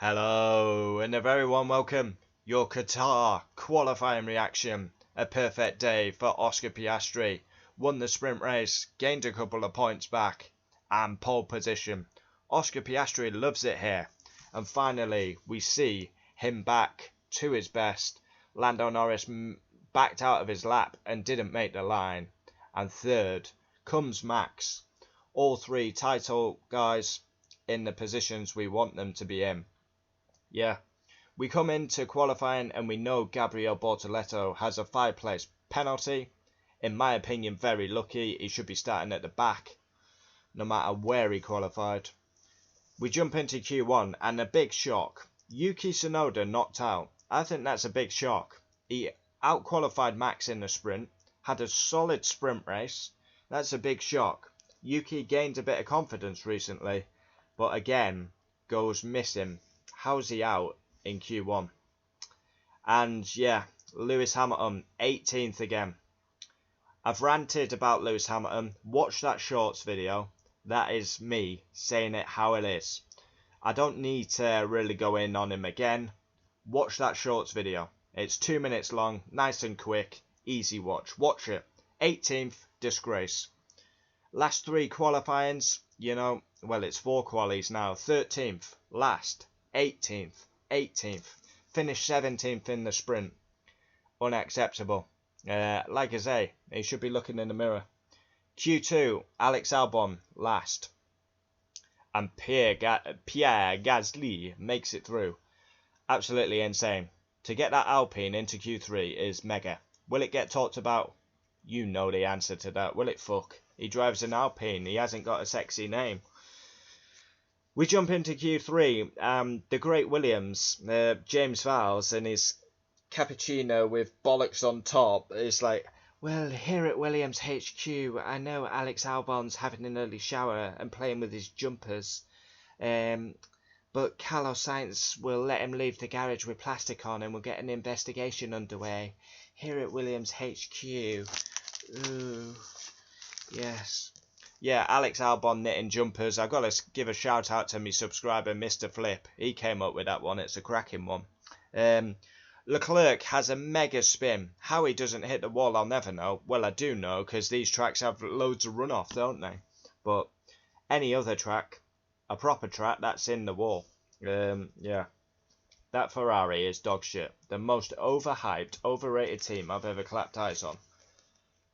Hello and a very warm welcome. Your Qatar qualifying reaction. A perfect day for Oscar Piastri. Won the sprint race, gained a couple of points back, and pole position. Oscar Piastri loves it here. And finally, we see him back to his best. Lando Norris backed out of his lap and didn't make the line. And third comes Max. All three title guys in the positions we want them to be in. Yeah, we come into qualifying and we know Gabriel Bortoleto has a 5-place penalty. In my opinion, very lucky. He should be starting at the back, no matter where he qualified. We jump into Q1 and a big shock. Yuki Tsunoda knocked out. I think that's a big shock. He out-qualified Max in the sprint, had a solid sprint race. That's a big shock. Yuki gained a bit of confidence recently, but again, goes missing. How's he out in Q1? And yeah, Lewis Hamilton, 18th again. I've ranted about Lewis Hamilton. Watch that shorts video. That is me saying it how it is. I don't need to really go in on him again. Watch that shorts video. It's 2 minutes long, nice and quick, easy watch. Watch it. 18th, disgrace. Last 3 qualifyings, you know, well, it's 4 qualies now. 13th, last. 18th, finished 17th in the sprint. Unacceptable. Like I say, he should be looking in the mirror. Q2, Alex Albon, last. And Pierre Gasly makes it through. Absolutely insane. To get that Alpine into Q3 is mega. Will it get talked about? You know the answer to that. Will it fuck? He drives an Alpine. He hasn't got a sexy name. We jump into Q3, the great Williams, James Vowles, and his cappuccino with bollocks on top is like, well, here at Williams HQ, I know Alex Albon's having an early shower and playing with his jumpers, but Carlos Sainz will let him leave the garage with plastic on and we'll get an investigation underway. Here at Williams HQ, ooh, yes. Yeah, Alex Albon knitting jumpers. I've got to give a shout out to my subscriber, Mr. Flip. He came up with that one. It's a cracking one. Leclerc has a mega spin. How he doesn't hit the wall, I'll never know. Well, I do know, because these tracks have loads of runoff, don't they? But any other track, a proper track, that's in the wall. Yeah. That Ferrari is dog shit. The most overhyped, overrated team I've ever clapped eyes on.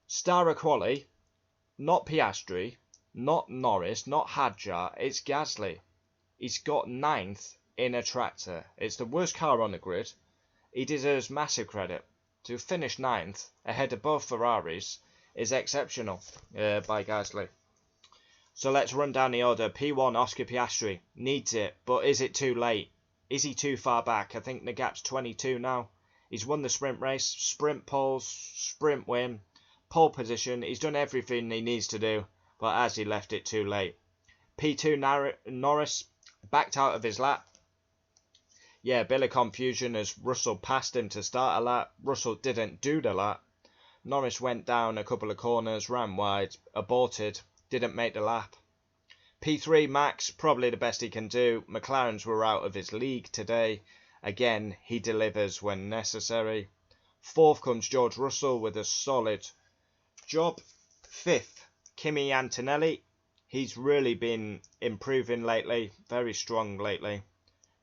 Star of quali. Not Piastri, not Norris, not Hadjar, it's Gasly. He's got 9th in a tractor. It's the worst car on the grid. He deserves massive credit. To finish 9th, ahead of both Ferraris, is exceptional by Gasly. So let's run down the order. P1, Oscar Piastri. Needs it, but is it too late? Is he too far back? I think the gap's 22 now. He's won the sprint race, sprint poles, sprint win. Pole position, he's done everything he needs to do, but as he left it too late. P2 Norris, backed out of his lap. Yeah, bit of confusion as Russell passed him to start a lap. Russell didn't do the lap. Norris went down a couple of corners, ran wide, aborted, didn't make the lap. P3 Max, probably the best he can do. McLaren's were out of his league today. Again, he delivers when necessary. 4th comes George Russell with a solid job. 5th, Kimi Antonelli. He's really been improving lately. Very strong lately.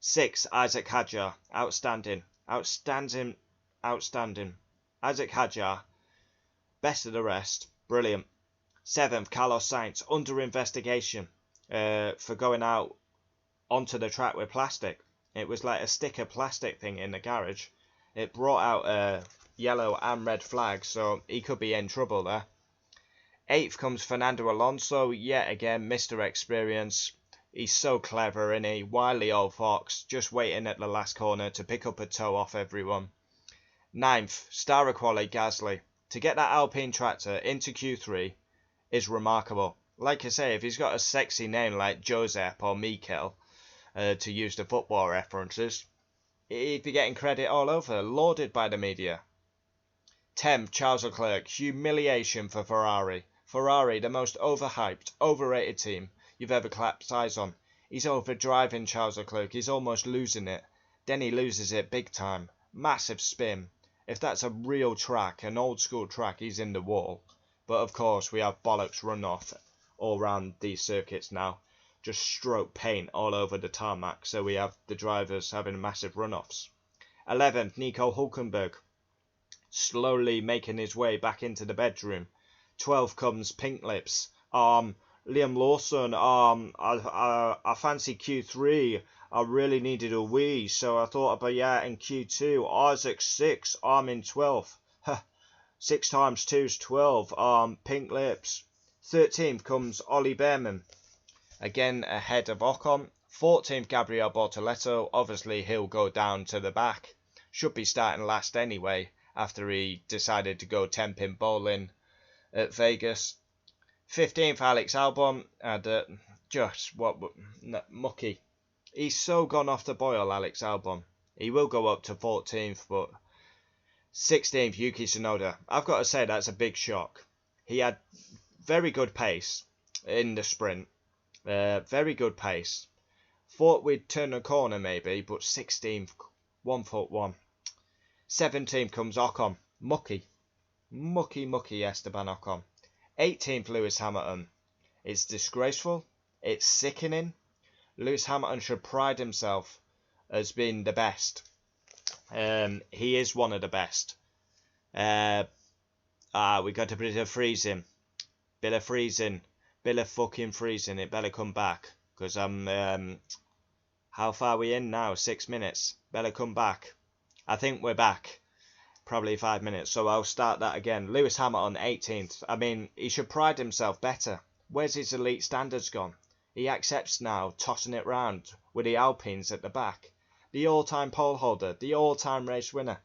6th, Isaac Hadjar. Outstanding. Isaac Hadjar. Best of the rest. Brilliant. 7th, Carlos Sainz. Under investigation for going out onto the track with plastic. It was like a sticker plastic thing in the garage. It brought out a yellow and red flag, so he could be in trouble there. 8th comes Fernando Alonso, yet again, Mr. Experience. He's so clever, isn't he? Wily old fox, just waiting at the last corner to pick up a toe off everyone. 9th, Star of Quali Gasly. To get that Alpine tractor into Q3 is remarkable. Like I say, if he's got a sexy name like Josep or Mikel, to use the football references, he'd be getting credit all over, lauded by the media. 10th, Charles Leclerc. Humiliation for Ferrari. Ferrari, the most overhyped, overrated team you've ever clapped eyes on. He's overdriving Charles Leclerc. He's almost losing it. Then he loses it big time. Massive spin. If that's a real track, an old school track, he's in the wall. But of course, we have bollocks runoff all around these circuits now. Just stroke paint all over the tarmac. So we have the drivers having massive runoffs. 11th, Nico Hulkenberg. Slowly making his way back into the bedroom. 12 comes Pink Lips. Liam Lawson. I fancy Q3. I really needed a wee, so I thought about in Q2. Isaac 6. I'm in 12th. 6 times 2 is 12. Pink Lips. 13th comes Ollie Behrman. Again ahead of Ocon. 14th, Gabriel Bortoletto. Obviously, he'll go down to the back. Should be starting last anyway, after he decided to go 10-pin bowling at Vegas. 15th, Alex Albon. And mucky. He's so gone off the boil, Alex Albon. He will go up to 14th, but 16th, Yuki Tsunoda. I've got to say that's a big shock. He had very good pace in the sprint. Very good pace. Thought we'd turn a corner maybe, but 16th, 1-1. 17th comes Ocon. Mucky Esteban Ocon. 18th, Lewis Hamilton. It's disgraceful. It's sickening. Lewis Hamilton should pride himself as being the best. He is one of the best. We got a bit of freezing. Bit of fucking freezing. It better come back. Because I'm... how far are we in now? 6 minutes. Better come back. I think we're back. Probably 5 minutes. So I'll start that again. Lewis Hamilton, 18th. I mean, he should pride himself better. Where's his elite standards gone? He accepts now, tossing it round with the Alpines at the back. The all-time pole holder, the all-time race winner.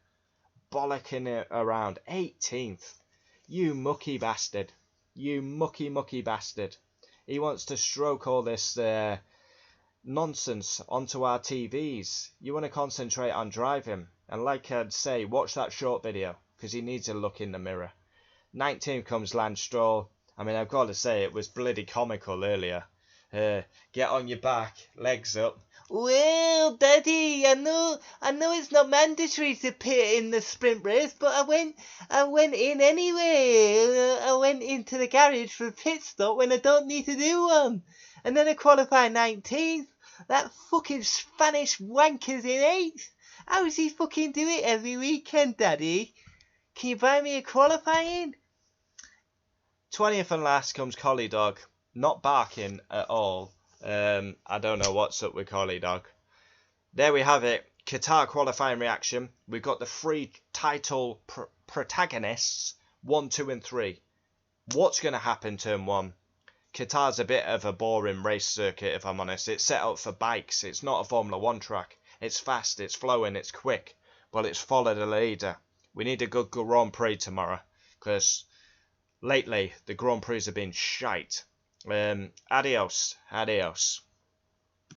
Bollocking it around. 18th. You mucky bastard. You mucky bastard. He wants to stroke all this nonsense onto our TVs. You want to concentrate on driving. And like I'd say, watch that short video, because he needs a look in the mirror. 19th comes Lance Stroll. I mean, I've got to say, it was bloody comical earlier. Get on your back, legs up. Well, Daddy, I know it's not mandatory to pit in the sprint race, but I went in anyway. I went into the garage for a pit stop when I don't need to do one. And then I qualified 19th. That fucking Spanish wanker's in 8th. How does he fucking do it every weekend, Daddy? Can you buy me a qualifying? 20th and last comes Collie Dog. Not barking at all. I don't know what's up with Collie Dog. There we have it. Qatar qualifying reaction. We've got the three title protagonists. 1, 2 and 3. What's going to happen turn 1? Qatar's a bit of a boring race circuit, if I'm honest. It's set up for bikes. It's not a Formula 1 track. It's fast, it's flowing, it's quick. But it's follow the leader. We need a good Grand Prix tomorrow. Because lately, the Grand Prix have been shite. Adios.